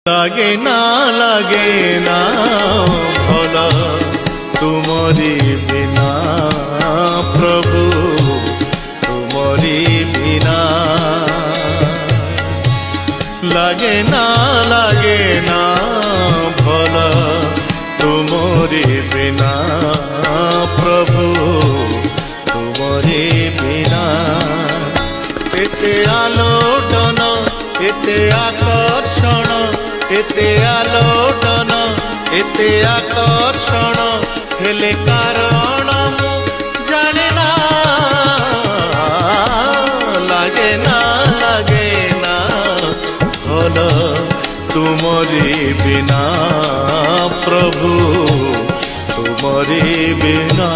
লাগে না ভল তুমরি বিনা প্রভু তুমরি বিনা লাগে না ভল তুমরি বিনা প্রভু তুমরি বিনা এতে আলোড়ন এতে আকর্ষণ এতে আলোড়ন এতে আকর্ষণ হেলে কারণ মু জানে না লাগে না ভল তুমরি বিনা প্রভু তুমরি বিনা।